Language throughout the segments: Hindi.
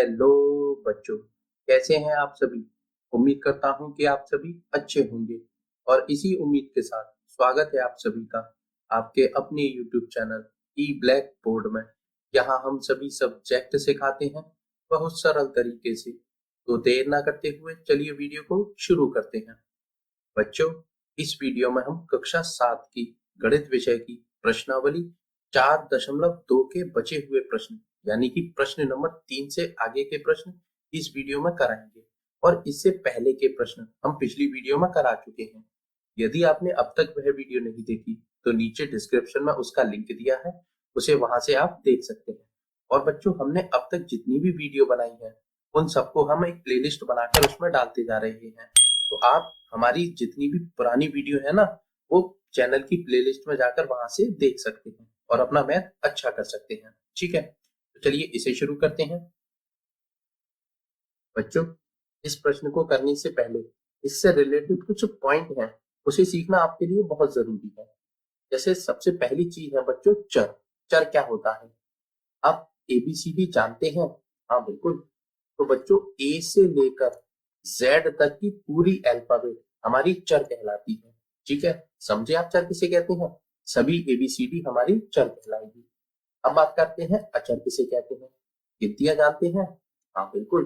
हेलो बच्चों, कैसे हैं आप सभी। उम्मीद करता हूं कि आप सभी अच्छे होंगे और इसी उम्मीद के साथ स्वागत है आप सभी का आपके अपने YouTube चैनल ई ब्लैक बोर्ड में। यहाँ हम सभी सब्जेक्ट सिखाते हैं बहुत सरल तरीके से। तो देर ना करते हुए चलिए वीडियो को शुरू करते हैं। बच्चों, इस वीडियो में हम कक्षा 7 की गणित विषय की प्रश्नावली 4.2 के बचे हुए प्रश्न यानी कि प्रश्न नंबर 3 से आगे के प्रश्न इस वीडियो में कराएंगे और इससे पहले के प्रश्न हम पिछली वीडियो में करा चुके हैं। यदि आपने अब तक वह वीडियो नहीं देखी तो नीचे डिस्क्रिप्शन में उसका लिंक दिया है, उसे वहां से आप देख सकते हैं। और बच्चों, हमने अब तक जितनी भी वीडियो बनाई है उन सबको हम एक प्लेलिस्ट बनाकर उसमें डालते जा रहे हैं। तो आप हमारी जितनी भी पुरानी वीडियो है ना, वो चैनल की प्लेलिस्ट में जाकर वहां से देख सकते हैं और अपना मैथ अच्छा कर सकते हैं। ठीक है, तो चलिए इसे शुरू करते हैं। बच्चों, इस प्रश्न को करने से पहले इससे रिलेटेड कुछ पॉइंट हैं, उसे सीखना आपके लिए बहुत जरूरी है। जैसे सबसे पहली चीज है बच्चों, चर। चर क्या होता है? आप एबीसीडी जानते हैं? हाँ बिल्कुल। तो बच्चों, ए से लेकर जेड तक की पूरी अल्फाबेट हमारी चर कहलाती है। ठीक है, समझे आप चर किसे कहते हैं? सभी एबीसीडी हमारी चर कहलाएगी। अब बात करते हैं अचर किसे कहते हैं। गिनतियां जानते हैं? हाँ बिल्कुल।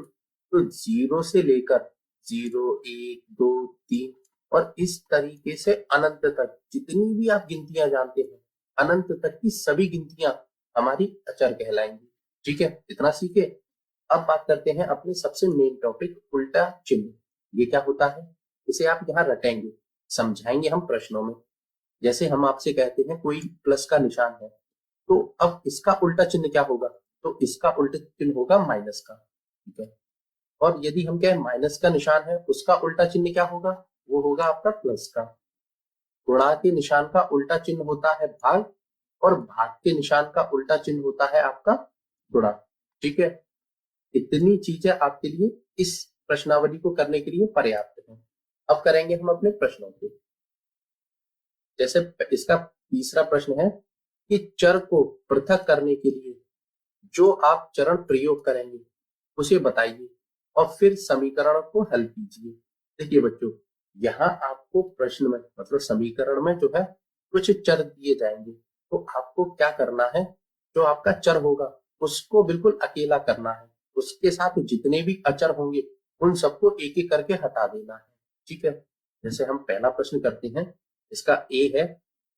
तो जीरो से लेकर 0, 1, 2, 3 और इस तरीके से अनंत तक जितनी भी आप गिनतियां जानते हैं, अनंत तक की सभी गिनतियां हमारी अचर कहलाएंगी। ठीक है, इतना सीखे। अब बात करते हैं अपने सबसे मेन टॉपिक, उल्टा चिन्ह। ये क्या होता है? इसे आप यहाँ रटेंगे, समझाएंगे हम प्रश्नों में। जैसे हम आपसे कहते हैं कोई प्लस का निशान है, तो अब इसका उल्टा चिन्ह क्या होगा? तो इसका उल्टा चिन्ह होगा माइनस का। ठीक है, और यदि हम कहें माइनस का निशान है, उसका उल्टा चिन्ह क्या होगा? वो होगा आपका प्लस का। गुणा के निशान का उल्टा चिन्ह होता है भाग, और भाग के निशान का उल्टा चिन्ह होता है आपका गुणा। ठीक है, इतनी चीजें आपके लिए इस प्रश्नावली को करने के लिए पर्याप्त है। अब करेंगे हम अपने प्रश्नों को। जैसे इसका तीसरा प्रश्न है कि चर को पृथक करने के लिए जो आप चरण प्रयोग करेंगे उसे बताइए और फिर समीकरण को हल कीजिए। देखिए बच्चों, यहाँ आपको प्रश्न में मतलब समीकरण में जो है कुछ चर दिए जाएंगे, तो आपको क्या करना है? जो आपका चर होगा उसको बिल्कुल अकेला करना है, उसके साथ जितने भी अचर होंगे उन सबको एक एक करके हटा देना है। ठीक है, जैसे हम पहला प्रश्न करते हैं, इसका ए है।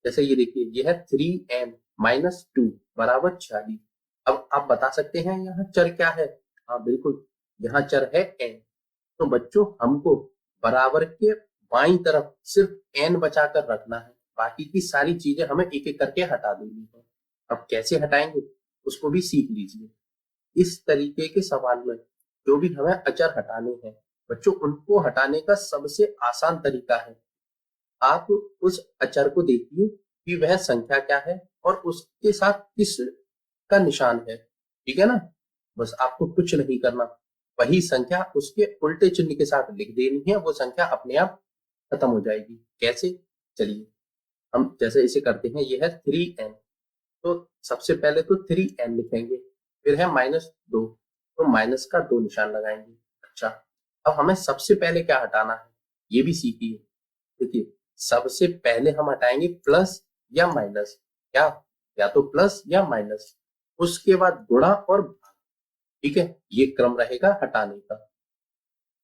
जैसे ये देखिए, ये है 3n-2 बराबर 46। अब आप बता सकते हैं यहाँ चर क्या है? हाँ बिल्कुल, यहाँ चर है n। तो बच्चों, हमको बराबर के बाईं तरफ सिर्फ n बचाकर रखना है, बाकी की सारी चीजें हमें एक एक करके हटा देनी है। अब कैसे हटाएंगे उसको भी सीख लीजिए। इस तरीके के सवाल में जो भी हमें अचर हटाने हैं बच्चों, उनको हटाने का सबसे आसान तरीका है, आप उस अचर को देखिए कि वह संख्या क्या है और उसके साथ किस का निशान है। ठीक है ना, बस आपको कुछ नहीं करना, वही संख्या उसके उल्टे चिन्ह के साथ लिख देनी है, वो संख्या अपने आप खत्म हो जाएगी। कैसे? चलिए हम जैसे इसे करते हैं, ये है 3n। तो सबसे पहले तो 3n लिखेंगे, फिर है -2, तो माइनस का 2 निशान लगाएंगे। अच्छा, अब हमें सबसे पहले क्या हटाना है ये भी सीखिए। देखिए, सबसे पहले हम हटाएंगे प्लस या माइनस। क्या? या तो प्लस या माइनस, उसके बाद गुणा और भाग। ठीक है, ये क्रम रहेगा हटाने का।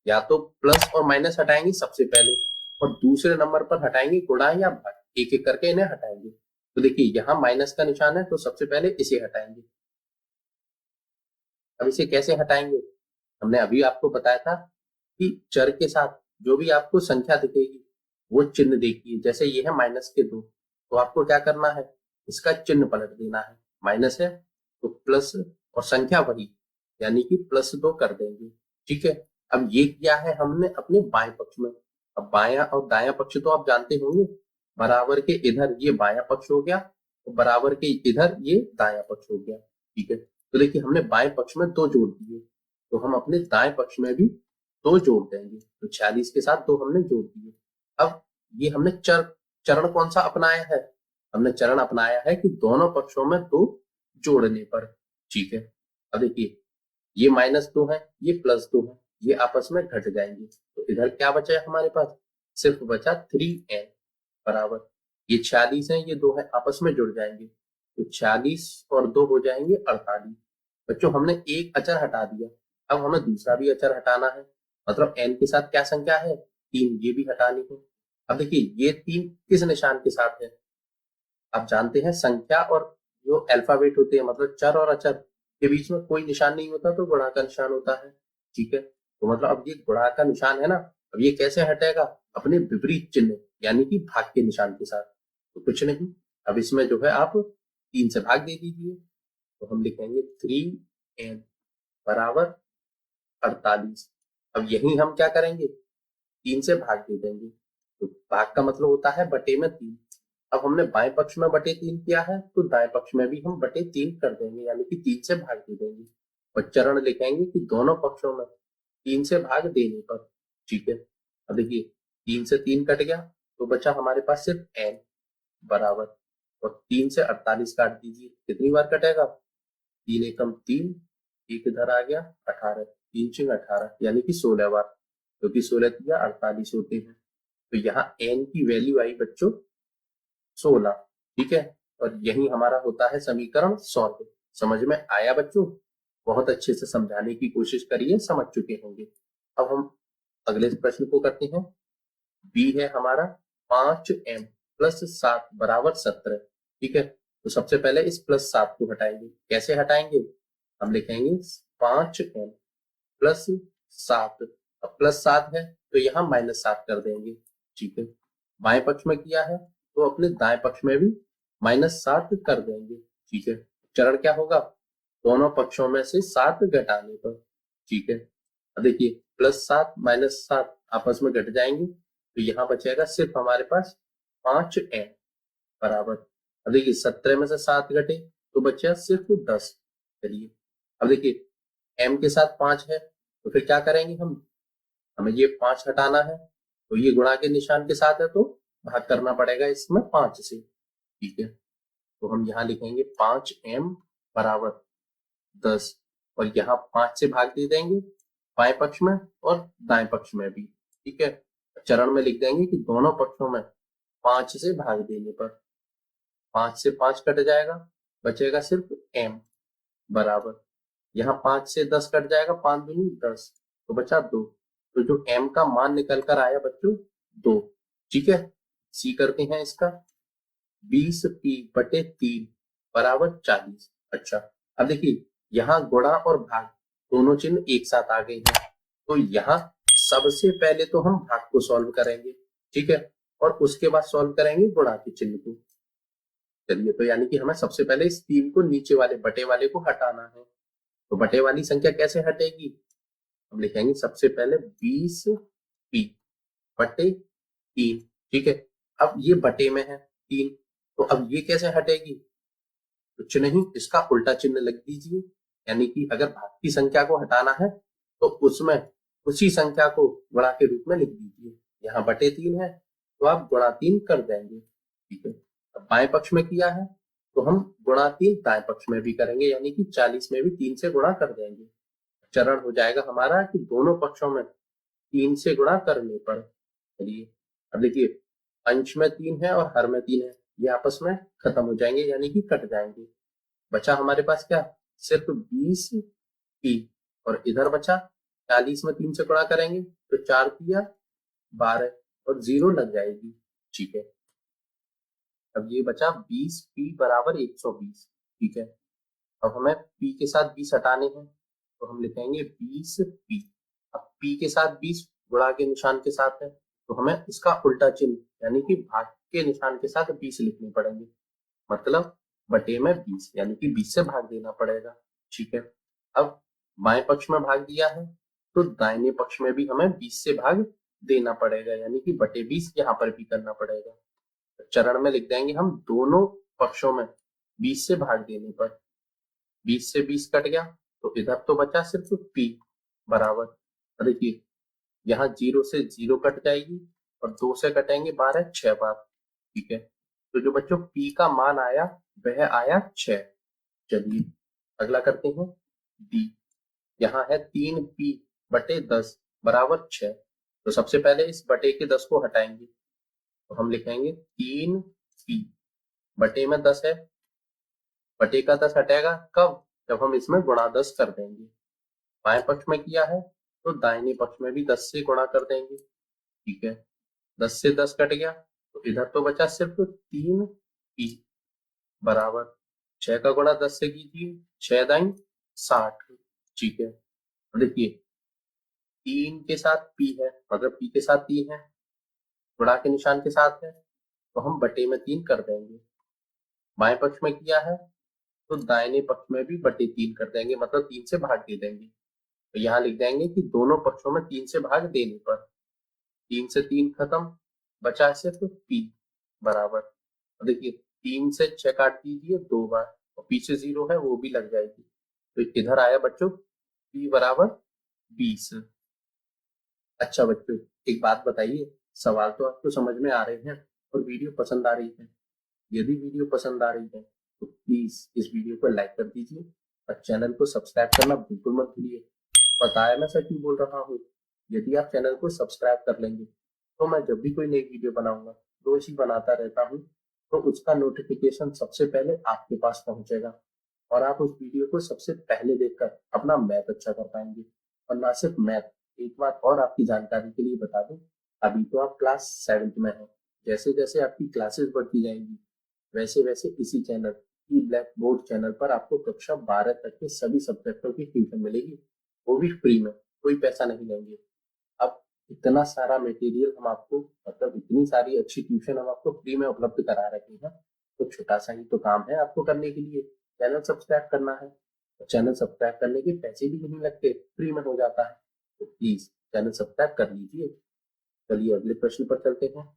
या तो प्लस और माइनस हटाएंगे सबसे पहले, और दूसरे नंबर पर हटाएंगे गुणा या भाग, एक एक करके इन्हें हटाएंगे। तो देखिए, यहाँ माइनस का निशान है तो सबसे पहले इसे हटाएंगे। अब इसे कैसे हटाएंगे? हमने अभी आपको बताया था कि चर के साथ जो भी आपको संख्या दिखेगी वो चिन्ह देखिए। जैसे ये है -2, तो आपको क्या करना है? इसका चिन्ह पलट देना है। माइनस है तो प्लस, और संख्या वही यानी कि +2 कर देंगे। ठीक है, अब ये किया है हमने अपने बाएं पक्ष में। अब बायां और दायां पक्ष तो आप जानते होंगे, बराबर के इधर ये बायां पक्ष हो गया और बराबर के इधर ये दायां पक्ष हो गया। ठीक है, तो देखिए हमने बाएं पक्ष में 2 जोड़ दिए, तो हम अपने दाएं पक्ष में भी 2 जोड़ देंगे। तो 46 के साथ 2 हमने जोड़ दिए। अब ये हमने चरण कौन सा अपनाया है? हमने चरण अपनाया है कि दोनों पक्षों में 2 जोड़ने पर। ठीक है, अब देखिए ये -2 है, ये +2 है, ये आपस में घट जाएंगे। तो इधर क्या बचा है हमारे पास, सिर्फ बचा 3n बराबर, ये 46 है, ये 2 है, आपस में जुड़ जाएंगे, तो 46 और 2 हो जाएंगे 48। बच्चों हमने एक अचर हटा दिया, अब हमें दूसरा भी अचर हटाना है, मतलब n के साथ क्या संख्या है, 3, ये भी हटानी है। अब देखिए ये 3 किस निशान के साथ है, आप जानते हैं संख्या और जो अल्फाबेट होते हैं, मतलब चर और अचर के बीच में कोई निशान नहीं होता तो गुणा का निशान होता है। ठीक है, तो मतलब अब ये गुणा का निशान है ना, अब ये कैसे हटेगा, अपने विपरीत चिन्ह यानी कि भाग के निशान के साथ। तो कुछ नहीं, अब इसमें जो है आप 3 से भाग दे दीजिए, तो हम लिखेंगे 3n बराबर 48। अब यही हम क्या करेंगे, 3 से भाग दे देंगे, तो भाग का मतलब होता है बटे में 3। अब हमने बाएं पक्ष में बटे 3 किया है, तो दाएं पक्ष में भी हम बटे 3 कर देंगे, यानी कि 3 से भाग दे देंगे, और चरण लिखेंगे कि दोनों पक्षों में 3 से भाग देने पर। ठीक है, अब देखिए 3 से 3 कट गया, तो बचा हमारे पास सिर्फ n बराबर, और 3 से 48 काट दीजिए, कितनी बार कटेगा, 3 एकम 3, एक इधर आ गया 18, 3 चिंग 18, यानी कि 16 बार, क्योंकि 16 तिया 48 होते हैं। तो यहाँ n की वैल्यू आई बच्चों 16। ठीक है, और यही हमारा होता है समीकरण 16। समझ में आया बच्चों, बहुत अच्छे से समझाने की कोशिश करिए, समझ चुके होंगे। अब हम अगले प्रश्न को करते हैं। बी है हमारा 5m प्लस 7 बराबर 17। ठीक है, तो सबसे पहले इस +7 को हटाएंगे, कैसे हटाएंगे, हम लिखेंगे 5m प्लस 7, अब +7 है तो यहाँ -7 कर देंगे। ठीक है, बाएं पक्ष में किया है तो अपने दाएं पक्ष में भी -7 कर देंगे। ठीक है, चरण क्या होगा, दोनों पक्षों में से 7 घटाने पर। ठीक है, अब देखिए +7 -7 आपस में घट जाएंगे, तो यहाँ बचेगा सिर्फ हमारे पास 5m बराबर, अब देखिए 17 में से 7 घटे तो बचा सिर्फ 10। चलिए अब देखिए m के साथ 5 है, तो फिर क्या करेंगे हम, हमें ये 5 हटाना है, तो ये गुणा के निशान के साथ है तो भाग करना पड़ेगा इसमें 5 से। ठीक है, तो हम यहाँ लिखेंगे 5m बराबर 10, और यहाँ 5 से भाग दे देंगे बाएं पक्ष में और दाएं पक्ष में भी। ठीक है, चरण में लिख देंगे कि दोनों पक्षों में 5 से भाग देने पर 5 से 5 कट जाएगा, बचेगा सिर्फ m बराबर, यहाँ 5 से 10 कट जाएगा, 5 दूनी 10, तो बचा 2, तो जो m का मान निकल कर आया बच्चों 2। ठीक है, सी करते हैं इसका, 20p बटे 3 बराबर 40। अच्छा, अब देखिए यहाँ गुणा और भाग दोनों चिन्ह एक साथ आ गए हैं, तो यहाँ सबसे पहले तो हम भाग को सॉल्व करेंगे। ठीक है, और उसके बाद सॉल्व करेंगे गुणा के चिन्ह को। चलिए, तो यानी कि हमें सबसे पहले इस 3 को नीचे वाले बटे वाले को हटाना है, तो बटे वाली संख्या कैसे हटेगी, हम लिखेंगे सबसे पहले 20p बटे 3। ठीक है, अब ये बटे में है 3, तो अब ये कैसे हटेगी, कुछ नहीं, इसका उल्टा चिन्ह लग दीजिए, यानी कि अगर भाग की संख्या को हटाना है तो उसमें उसी संख्या को गुणा के रूप में लिख दीजिए। यहाँ बटे 3 है तो आप गुणा 3 कर देंगे। ठीक है, अब बाएं पक्ष में किया है तो हम गुणा 3 दाएं पक्ष में भी करेंगे, यानी कि 40 में भी 3 से गुणा कर देंगे। चरण हो जाएगा हमारा कि दोनों पक्षों में 3 से गुणा करने पर। चलिए अब देखिए, अंश में 3 है और हर में 3 है, ये आपस में खत्म हो जाएंगे, यानी कि कट जाएंगे। बचा हमारे पास क्या, सिर्फ 20p, और इधर बचा 40 में 3 से गुणा करेंगे तो 4 तिया 12, और 0 लग जाएगी। ठीक है, अब ये बचा 20p बराबर 120। ठीक है, अब हमें p के साथ 20 हटाने हैं, तो हम लिखेंगे 20p। अब p के साथ 20 गुणा के निशान के साथ है, तो हमें इसका उल्टा चिन्ह यानी कि भाग के निशान के साथ 20 लिखने पड़ेंगे, मतलब बटे में 20, यानी कि 20 से भाग देना पड़ेगा। ठीक है, अब बाएं पक्ष में भाग दिया है तो दाहिने पक्ष में भी हमें 20 से भाग देना पड़ेगा, यानी कि बटे 20 यहाँ पर भी करना पड़ेगा। चरण में लिख देंगे हम दोनों पक्षों में 20 से भाग देने पर, 20 से 20 कट गया तो इधर तो बचा सिर्फ p बराबर, देखिए यहाँ 0 से 0 कट जाएगी और 2 से कटेंगे 12, 6 बार। ठीक है, तो जो बच्चों p का मान आया वह आया 6। चलिए अगला करते हैं d, यहाँ है 3p बटे 10 बराबर 6। तो सबसे पहले इस बटे के 10 को हटाएंगे, तो हम लिखेंगे 3p बटे में 10 है, बटे का 10 हटेगा कब, जब हम इसमें गुणा 10 कर देंगे। बाएं पक्ष में किया है तो दाहिने पक्ष में भी 10 से गुणा कर देंगे। ठीक है, 10 से 10 कट गया तो इधर तो बचा सिर्फ 3p बराबर 6 का गुणा 10 से कीजिए, 6 दाई 60। ठीक है, देखिए 3 के साथ p है, मतलब p के साथ 3 है, गुणा के निशान के साथ है, तो हम बटे में 3 कर देंगे। बाएं पक्ष में किया है तो दाहिने पक्ष में भी बटे 3 कर देंगे, मतलब 3 से भाग दे देंगे। तो यहाँ लिख देंगे कि दोनों पक्षों में 3 से भाग देने पर 3 से 3 खत्म, बचा सिर्फ p बराबर, देखिए 3 से 6 काट दीजिए 2 बार, और पीछे 0 है वो भी लग जाएगी, तो इधर आया बच्चों p बराबर 20। अच्छा बच्चों, एक बात बताइए, सवाल तो आपको समझ में आ रहे हैं और वीडियो पसंद आ रही है। यदि वीडियो पसंद आ रही है तो प्लीज इस वीडियो को लाइक कर दीजिए और चैनल को सब्सक्राइब करना बिल्कुल मत भूलिए। पता है मैं सच ही बोल रहा हूँ, यदि आप चैनल को सब्सक्राइब कर लेंगे तो मैं जब भी कोई नई वीडियो बनाऊंगा, रोज ही बनाता रहता हूँ, तो उसका नोटिफिकेशन सबसे पहले आपके पास पहुंचेगा और आप उस वीडियो को सबसे पहले देखकर अपना मैथ अच्छा कर पाएंगे। और ना सिर्फ मैथ, एक बात और आपकी जानकारी के लिए बता दूं, अभी तो आप क्लास 7th में हैं, जैसे जैसे आपकी क्लासेस बढ़ती जाएंगी वैसे वैसे इसी चैनल ई ब्लैक बोर्ड चैनल पर आपको कक्षा 12 तक के सभी सब्जेक्टों की ट्यूशन मिलेगी, वो भी फ्री में, कोई पैसा नहीं लेंगे। अब इतना सारा मटेरियल हम आपको, मतलब इतनी सारी अच्छी ट्यूशन हम आपको फ्री में उपलब्ध करा रहे हैं, तो छोटा सा ही तो काम है आपको करने के लिए, चैनल सब्सक्राइब करना है। तो चैनल सब्सक्राइब करने के पैसे भी नहीं लगते, फ्री में हो जाता है, तो प्लीज चैनल सब्सक्राइब कर लीजिए। चलिए अगले प्रश्न पर चलते हैं।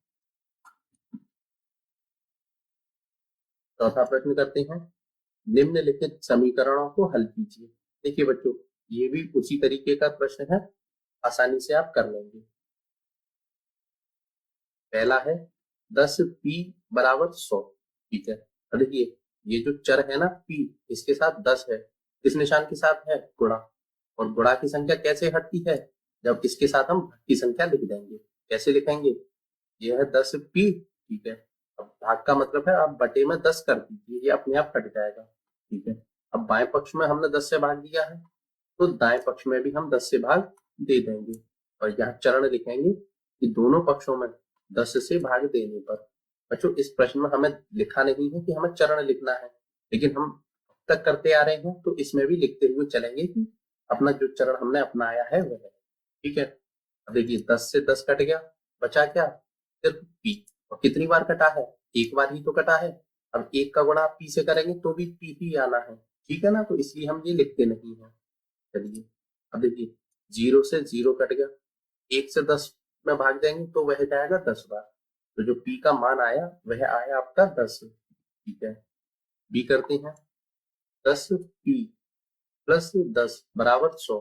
चौथा प्रश्न करते हैं, निम्नलिखित समीकरणों को हल कीजिए। देखिए बच्चों, ये भी उसी तरीके का प्रश्न है, आसानी से आप कर लेंगे। पहला है 10p बराबर 100। ठीक है, अब देखिए ये जो चर है ना p, इसके साथ 10 है, किस निशान के साथ है, गुणा, और गुणा की संख्या कैसे हटती है, जब इसके साथ हम भाग की संख्या लिख देंगे। कैसे लिखेंगे, ये है 10p। ठीक है, अब भाग का मतलब है आप बटे में 10 कर दीजिए, ये अपने आप कट जाएगा। ठीक है, अब बाएं पक्ष में हमने 10 से भाग दिया है तो दाएं पक्ष में भी हम 10 से भाग दे देंगे, और यहाँ चरण लिखेंगे कि दोनों पक्षों में 10 से भाग देने पर। बच्चों इस प्रश्न में हमें लिखा नहीं है कि हमें चरण लिखना है, लेकिन हम अब तक करते आ रहे हैं तो इसमें भी लिखते हुए चलेंगे कि अपना जो चरण हमने अपनाया है वह है। ठीक है, अब देखिए 10 से 10 कट गया, बचा क्या, सिर्फ p, और कितनी बार कटा है, एक बार ही तो कटा है। अब एक का गुणा आप p से करेंगे तो भी p ही आना है, ठीक है ना, तो इसलिए हम ये लिखते नहीं है। चलिए अब देखिए 0 से 0 कट गया, 1 से 10 में भाग देंगे तो वह जाएगा 10 बार, तो जो p का मान आया वह आया आपका 10। ठीक है, b करते हैं, 10p प्लस 10 बराबर 100।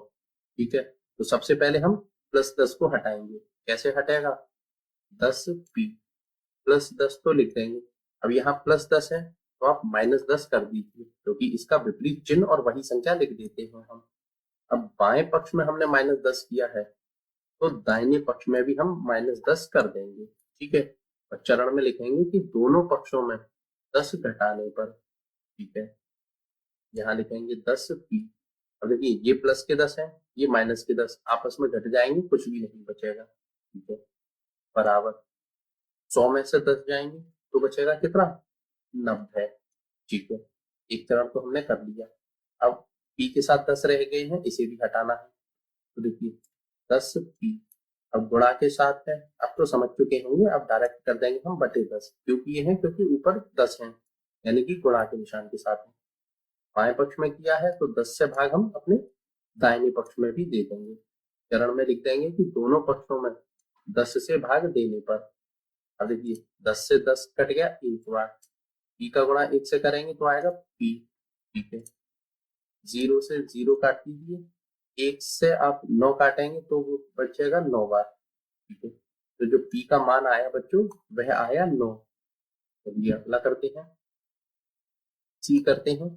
ठीक है, तो सबसे पहले हम प्लस 10 को हटाएंगे, कैसे हटेगा, 10p प्लस 10 तो लिख देंगे। अब यहाँ प्लस 10 है तो आप माइनस 10 कर दीजिए, क्योंकि इसका विपरीत चिन्ह और वही संख्या लिख देते हैं हम। अब बाएं पक्ष में हमने माइनस 10 किया है तो दाहिने पक्ष में भी हम माइनस 10 कर देंगे। ठीक है, और चरण में लिखेंगे कि दोनों पक्षों में 10 घटाने पर। ठीक है, यहाँ लिखेंगे 10p। अब देखिए ये प्लस के 10 है, ये माइनस के 10 आपस में घट जाएंगे, कुछ भी नहीं बचेगा। ठीक है, बराबर 100 में से 10 जाएंगे तो बचेगा कितना, 90। ठीक है, एक चरण तो हमने कर लिया। अब p के साथ 10 रह गए हैं, इसे भी हटाना है, तो देखिए 10p अब गुणा के साथ है, अब तो समझ चुके होंगे, अब डायरेक्ट कर देंगे हम बटे 10, क्योंकि ये है क्योंकि ऊपर 10 है, यानी कि गुणा के निशान के साथ है। बाएं पक्ष में किया है तो 10 से भाग हम अपने दाहिने पक्ष में भी दे देंगे। चरण में लिख देंगे कि दोनों पक्षों में 10 से भाग देने पर। अब देखिए 10 से 10 कट गया एक बार, p का गुणा 1 से करेंगे तो आएगा p। ठीक है, 0 से 0 काट दीजिए, 1 से आप 9 काटेंगे तो वो बचेगा 9 बार। ठीक है, तो जो p का मान आया बच्चों वह आया 9। चलिए अगला करते हैं, c करते हैं,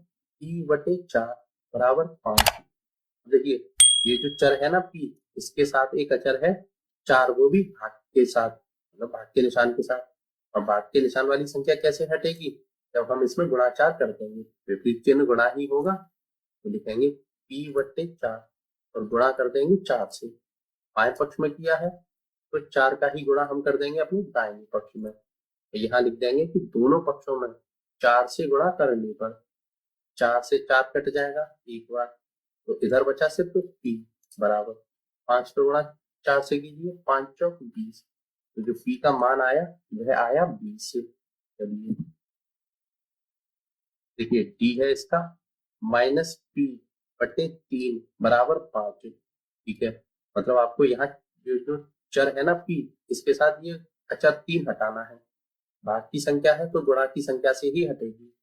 p बटे 4 बराबर 5। देखिए ये जो चर है ना p, इसके साथ एक अचर है 4, वो भी भाग के साथ, मतलब भाग के निशान के साथ। और भाग के निशान वाली संख्या कैसे हटेगी? जब हम इसमें गुणाचार कर देंगे, विपरीत चिन्ह गुणा ही होगा, तो लिखेंगे p/4 और गुणा कर देंगे 4 से। बाएं पक्ष में किया है तो 4 का ही गुणा हम कर देंगे अपने दाहिने पक्ष में। तो यहाँ लिख देंगे कि दोनों पक्षों में 4 से गुणा करने पर 4 से 4 कट जाएगा एक बार, तो इधर बचा सिर्फ p बराबर 5 का गुणा 4 से कीजिए, 5 चौक 20। तो जो p का मान आया वह आया 20 से। चलिए देखिए d है इसका -p/3 बराबर 5। ठीक है, मतलब आपको यहाँ जो चर है ना p, इसके साथ ये अचर 3 हटाना है। भाग की संख्या है तो गुणा की संख्या से ही हटेगी,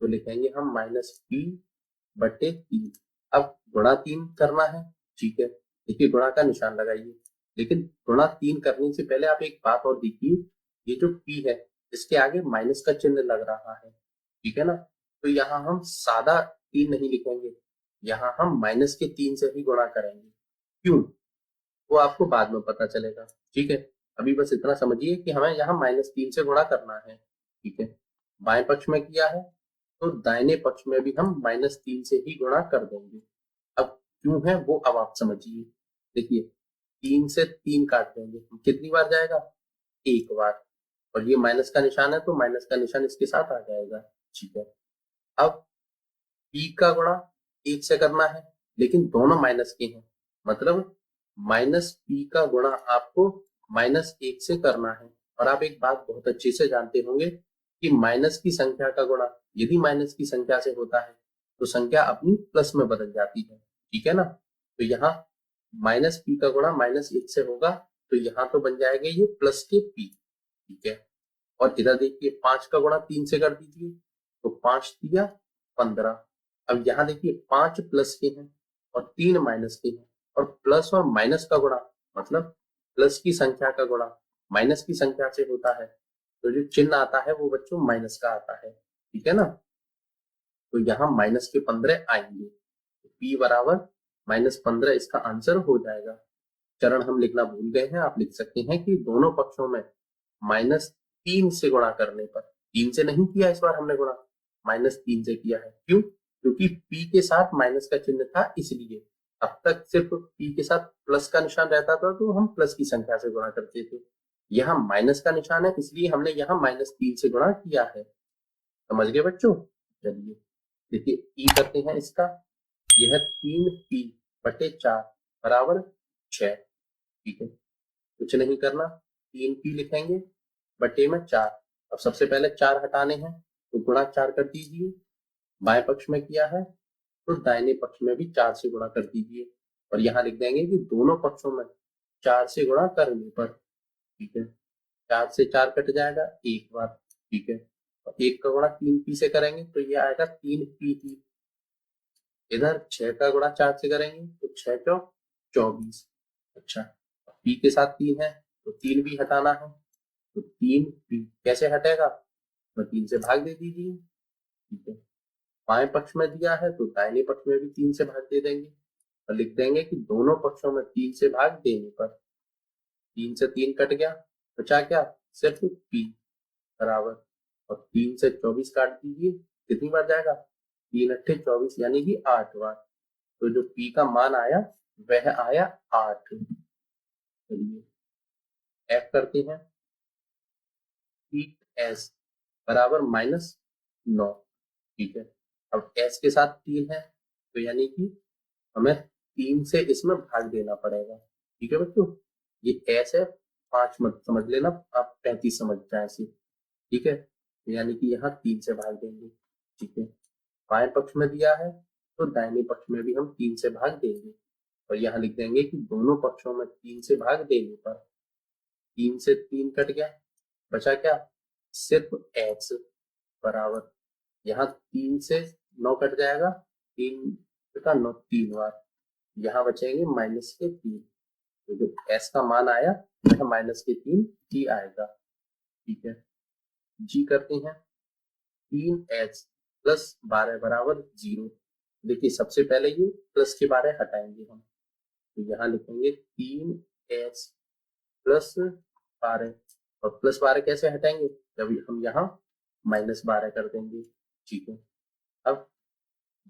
तो लिखेंगे हम -p/3। अब गुणा 3 करना है, ठीक है, देखिए गुणा का निशान लगाइए। लेकिन गुणा 3 करने से पहले आप एक बात और देखिए, ये जो p है इसके आगे माइनस का चिन्ह लग रहा है, ठीक है ना। तो यहाँ हम सादा 3 नहीं लिखेंगे, यहाँ हम माइनस के 3 से ही गुणा करेंगे। क्यों? वो आपको बाद में पता चलेगा, ठीक है। अभी बस इतना समझिए कि हमें यहाँ -3 से गुणा करना है, ठीक है। बाएं पक्ष में किया है तो दाहिने पक्ष में भी हम -3 से ही गुणा कर देंगे। अब क्यों है वो अब आप समझिए। देखिए 3 से 3 काट देंगे, कितनी बार जाएगा? एक बार। और ये माइनस का निशान है तो माइनस का निशान इसके साथ आ जाएगा, ठीक है। अब p का गुणा 1 से करना है, लेकिन दोनों माइनस के हैं, मतलब -p का गुणा आपको -1 से करना है। और आप एक बात बहुत अच्छे से जानते होंगे कि माइनस की संख्या का गुणा यदि माइनस की संख्या से होता है तो संख्या अपनी प्लस में बदल जाती है, ठीक है ना। तो यहाँ -p का गुणा -1 से होगा, तो यहाँ तो बन जाएगा ये प्लस के p, ठीक है। और इधर देखिए 5 का गुणा 3 से कर दीजिए, तो 5 दिया 15। अब यहाँ देखिए 5 प्लस के हैं और 3 माइनस के हैं, और प्लस और माइनस का गुणा मतलब प्लस की संख्या का गुणा माइनस की संख्या से होता है, तो जो चिन्ह आता है वो बच्चों माइनस का आता है, ठीक है ना। तो यहाँ माइनस के 15 आएंगे, तो p बराबर -15 इसका आंसर हो जाएगा। चरण हम लिखना भूल गए हैं, आप लिख सकते हैं कि दोनों पक्षों में -3 से गुणा करने पर, 3 से नहीं किया इस बार हमने गुणा, -3 से किया है। क्यों? क्योंकि p के साथ माइनस का चिन्ह था, इसलिए। अब तक सिर्फ p के साथ प्लस का निशान रहता था तो हम प्लस की संख्या से गुणा करते थे। यहाँ माइनस का निशान है, इसलिए हमने यहाँ -3 से गुणा किया है। समझ गए बच्चों? चलिए देखिए e करते हैं इसका, यह 3p/4 बराबर 6, ठीक है। कुछ नहीं करना, 3p लिखेंगे बटे में 4। अब सबसे पहले 4 हटाने हैं तो गुणा 4 कर दीजिए। बाएं पक्ष में किया है तो दाहिने पक्ष में भी 4 से गुणा कर दीजिए, और यहाँ लिख देंगे कि दोनों पक्षों में 4 से गुणा करने पर, ठीक है, 4 से 4 कट जाएगा एक बार, ठीक है। और 1 का गुणा 3p से करेंगे तो ये आएगा 3p ही। इधर 6 का गुणा 4 से करेंगे तो 6 चौक 24। अच्छा, p के साथ 3 है तो 3 भी हटाना है, तो 3p कैसे हटेगा? तो 3 से भाग दे दीजिए, ठीक है। बाएं पक्ष में दिया है तो दाहिने पक्ष में भी 3 से भाग दे देंगे, और लिख देंगे कि दोनों पक्षों में 3 से भाग देने पर 3 से 3 कट गया, बचा क्या? सिर्फ p बराबर, और 3 से 24 काट दीजिए, कितनी बार जाएगा? 3 अट्ठे 24 यानी कि 8 बार। तो जो p का मान आया वह आया 8। चलिए f करते हैं, s बराबर -9, ठीक है। अब s के साथ 3 है तो यानी कि हमें 3 से इसमें भाग देना पड़ेगा, ठीक है बच्चों। ये s है, 5 मत समझ लेना, आप 35 समझ जाए इसे, ठीक है। यानी कि यहाँ 3 से भाग देंगे, ठीक है। बाएं पक्ष में दिया है तो दाहिने पक्ष में भी हम 3 से भाग देंगे, और यहाँ लिख देंगे कि दोनों पक्षों में 3 से भाग देने पर 3 से 3 कट गया, बचा क्या? सिर्फ x बराबर, यहाँ 3 से 9 कट जाएगा, 3 का 9 3 बार, यहाँ बचेंगे -3। तो जो s का मान आया वह -3 ही आएगा, ठीक है। g करते हैं, 3h + 12 बराबर 0। देखिए सबसे पहले ये प्लस के 12 हटाएंगे हम, तो यहाँ लिखेंगे 3s प्लस 12, और प्लस 12 कैसे हटाएंगे, जब हम यहाँ -12 कर देंगे। ठीक है, अब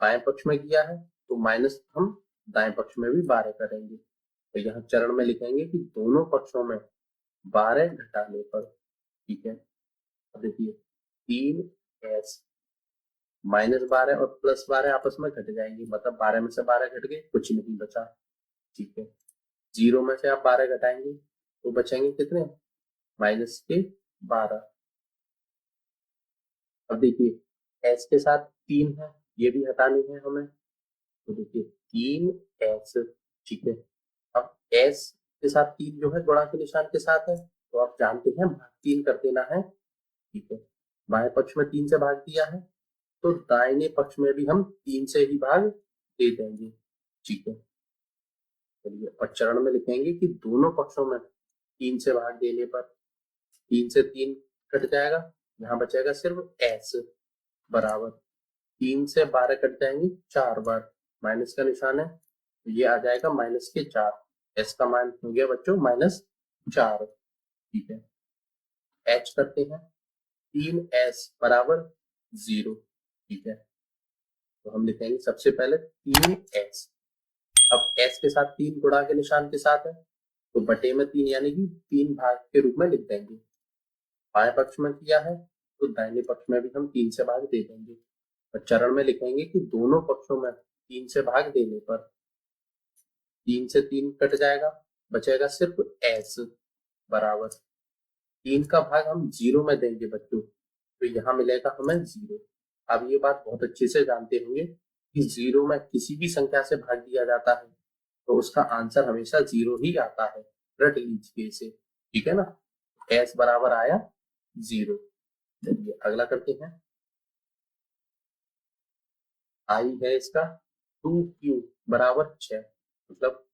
बाएं पक्ष में किया है तो माइनस हम दाएं पक्ष में भी 12 करेंगे। तो यहाँ चरण में लिखेंगे कि दोनों पक्षों में 12 घटाने पर। ठीक है, अब देखिए 3s -12 और प्लस 12 आपस में घट जाएंगे, मतलब 12 में से 12 घट गए, कुछ नहीं बचा। ठीक है, 0 में से आप 12 घटाएंगे तो बचेंगे कितने, -12। अब देखिए s के साथ 3 है, ये भी हटानी है हमें, तो देखिए 3s। ठीक है, अब s के साथ 3 जो है गुणा के निशान के साथ है, तो आप जानते हैं भाग 3 कर देना है। ठीक है, बाएं पक्ष में 3 से भाग दिया है तो दाहिने पक्ष में भी हम 3 से ही भाग दे देंगे। ठीक है, चलिए और चरण में लिखेंगे कि दोनों पक्षों में 3 से भाग देने पर 3 से 3 कट जाएगा, यहाँ बचेगा सिर्फ s बराबर 3 से 12 कट जाएंगे 4 बार, माइनस का निशान है तो ये आ जाएगा -4। s का मान हो गया बच्चों -4। ठीक है, h करते हैं 3s बराबर 0। ठीक है, तो हम लिखेंगे सबसे पहले 3s। अब s के साथ 3 गुणा के निशान के साथ है तो बटे में 3 यानी कि 3 भाग के रूप में लिख देंगे। बाएं पक्ष में किया है तो दाहिने पक्ष में भी हम 3 से भाग दे देंगे, और चरण में लिखेंगे कि दोनों पक्षों में 3 से भाग देने पर 3 से 3 कट जाएगा, बचेगा सिर्फ s बराबर 3 का भाग हम 0 में देंगे बच्चों, तो यहाँ मिलेगा हमें 0। अब ये बात बहुत अच्छे से जानते होंगे कि 0 में किसी भी संख्या से भाग दिया जाता है तो उसका आंसर हमेशा 0 ही आता है, रट लीजिए इसे। ठीक है ना, s बराबर आया 0। चलिए अगला करते हैं, आई है इसका 2q बराबर 6, मतलब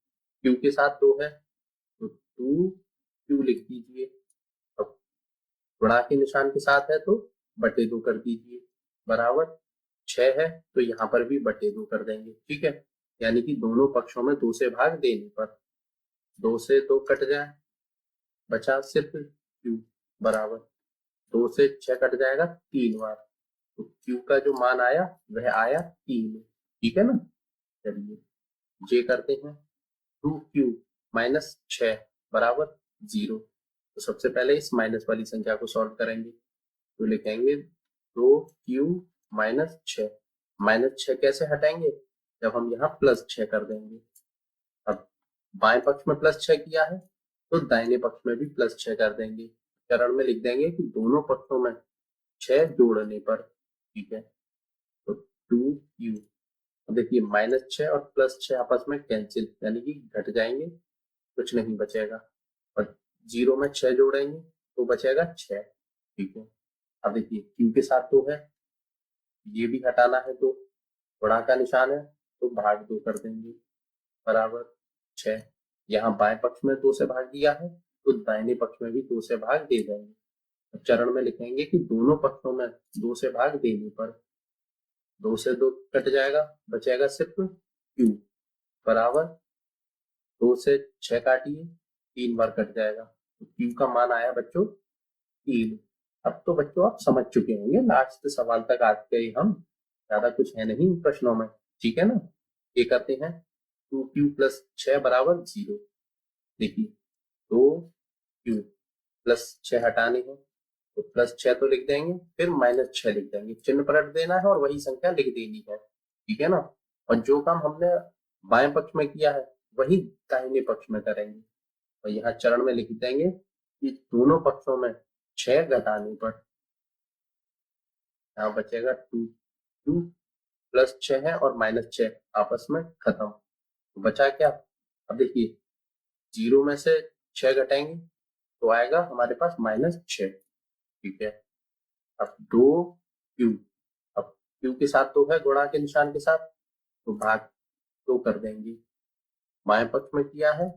q के साथ 2 है तो 2q लिख दीजिए। अब गुणा के निशान के साथ है तो बटे 2 कर दीजिए, बराबर 6 है तो यहाँ पर भी बटे 2 कर देंगे। ठीक है, यानी कि दोनों पक्षों में 2 से भाग देने पर 2 से 2 कट जाए, बचा सिर्फ q बराबर 2 से 6 कट जाएगा 3 बार, तो q का जो मान आया वह आया 3। ठीक है ना, चलिए जे करते हैं 2q माइनस 6 बराबर 0। तो सबसे पहले इस माइनस वाली संख्या को सॉल्व करेंगे, तो लिखेंगे 2q माइनस 6। -6 कैसे हटाएंगे, जब हम यहाँ +6 कर देंगे। अब बाएं पक्ष में +6 किया है तो दाहिने पक्ष में भी +6 कर देंगे। चरण में लिख देंगे कि दोनों पक्षों में 6 जोड़ने पर। ठीक है, तो 2q, देखिए -6 और +6 आपस में कैंसिल, यानी कि घट जाएंगे, कुछ नहीं बचेगा, और 0 में 6 जोड़ेंगे तो बचेगा 6। ठीक है, अब देखिए q के साथ 2 है, ये भी हटाना है तो गुणा का निशान है तो भाग 2 कर देंगे, बराबर 6। यहाँ बाएं पक्ष में 2 से भाग दिया है तो दाहिने पक्ष में भी 2 से भाग दे देंगे। चरण में लिखेंगे कि दोनों पक्षों में 2 से भाग देने पर 2 से 2 कट जाएगा, बचेगा सिर्फ q बराबर 2 से 6 काटिए, 3 बार कट जाएगा, तो q का मान आया बच्चों 3। अब तो बच्चों आप समझ चुके होंगे, लास्ट सवाल तक आ गए हम, ज्यादा कुछ है नहीं इन प्रश्नों में। ठीक है ना, ये करते हैं 2q प्लस 6 बराबर 0। देखिए 2q प्लस 6 हटाने हैं तो +6 तो लिख देंगे, फिर -6 लिख देंगे, चिन्ह पलट देना है और वही संख्या लिख देनी है। ठीक है ना, और जो काम हमने बाएं पक्ष में किया है वही दाहिने पक्ष में करेंगे, और यहाँ चरण में लिख देंगे कि दोनों पक्षों में 6 घटाने पर यहाँ बचेगा 2 +6 है और -6 आपस में खत्म, तो बचा क्या। अब देखिए 0 में से 6 घटाएंगे तो आएगा हमारे पास -6। ठीक है, अब 2q, अब q के साथ 2 है गुणा के निशान के साथ तो भाग 2 कर देंगे, बाएं पक्ष में किया है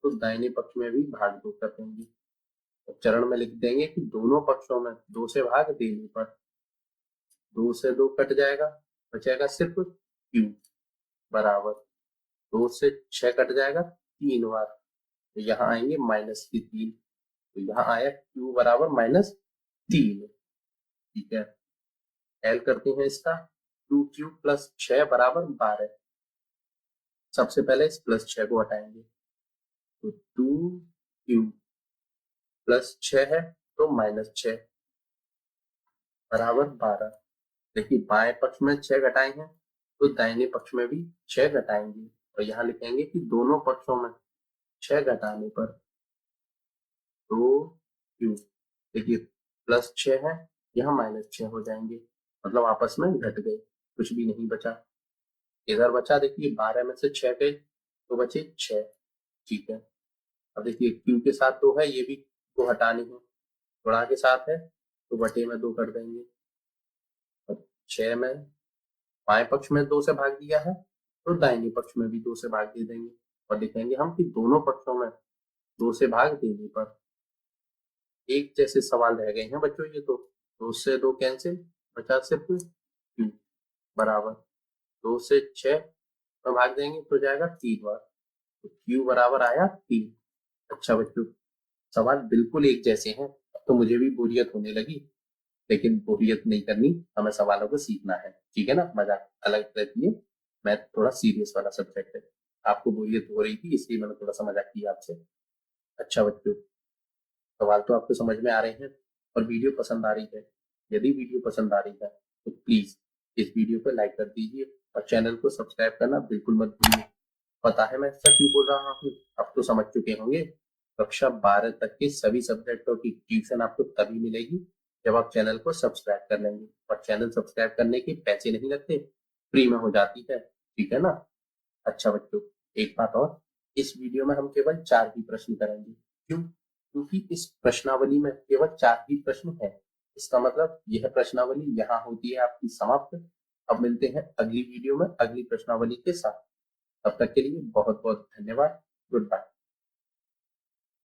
तो दाहिने पक्ष में भी भाग 2 कर देंगे। तो चरण में लिख देंगे कि दोनों पक्षों में 2 से भाग देने पर 2 से 2 कट जाएगा, बचेगा सिर्फ q बराबर 2 से 6 कट जाएगा, 3 बार, तो यहाँ आएंगे -3, तो यहाँ आया q बराबर -3। ठीक है, एल करते हैं इसका, 2q + 6 = 12। सबसे पहले इस +6 को हटाएंगे, तो 2q +6 है तो -6 बराबर 12। देखिए बाएं पक्ष में 6 घटाए हैं तो दाहिने पक्ष में भी 6 घटाएंगे, और यहाँ लिखेंगे कि दोनों पक्षों में 6 घटाने पर 2q, देखिए +6 है, यहाँ -6 हो जाएंगे, मतलब आपस में घट गए, कुछ भी नहीं बचा। इधर बचा देखिए 12 में से 6 गए तो बचे 6। ठीक है, अब देखिए q के साथ 2 है, ये भी 2 हटाने हैं, गुणा के साथ है तो बटे में 2 कर देंगे। 6 में बाएं पक्ष में 2 से भाग दिया है तो दाहिने पक्ष में भी 2 से भाग दे देंगे, और लिखेंगे हम कि दोनों पक्षों में 2 से भाग देने पर एक जैसे सवाल रह गए हैं बच्चों ये तो। 2 से 2 कैंसिल, बचा सिर्फ q बराबर 2 से 6 में भाग देंगे तो जाएगा 3 बार, तो q बराबर आया 3। अच्छा बच्चों, सवाल बिल्कुल एक जैसे हैं, अब तो मुझे भी बोरियत होने लगी, लेकिन बोरियत नहीं करनी, हमें सवालों को सीखना है, ठीक है ना। मजाक अलग रहती है, मैथ थोड़ा सीरियस वाला सब्जेक्ट है। आपको बोरियत हो रही थी इसलिए मैंने थोड़ा सा मजाक किया आपसे। अच्छा बच्चों, सवाल तो आपको समझ में आ रहे हैं और वीडियो पसंद आ रही है। यदि वीडियो पसंद आ रही है तो प्लीज इस वीडियो को लाइक कर दीजिए और चैनल को सब्सक्राइब करना बिल्कुल मत भूलिए। पता है मैं ऐसा क्यों बोल रहा हूँ, अब तो समझ चुके होंगे। कक्षा 12 तक के सभी सब्जेक्टों की ट्यूशन आपको तभी मिलेगी जब आप चैनल को सब्सक्राइब कर लेंगे, और चैनल सब्सक्राइब करने के पैसे नहीं लगते, फ्री में हो जाती है, ठीक है ना। अच्छा बच्चों, एक बात और, इस वीडियो में हम केवल 4 ही प्रश्न करेंगे। क्यों? क्योंकि इस प्रश्नावली में केवल 4 ही प्रश्न हैं। इसका मतलब यह प्रश्नावली यहाँ होती है आपकी समाप्त। अब मिलते हैं अगली वीडियो में अगली प्रश्नावली के साथ। तब तक के लिए बहुत बहुत धन्यवाद। Good bye.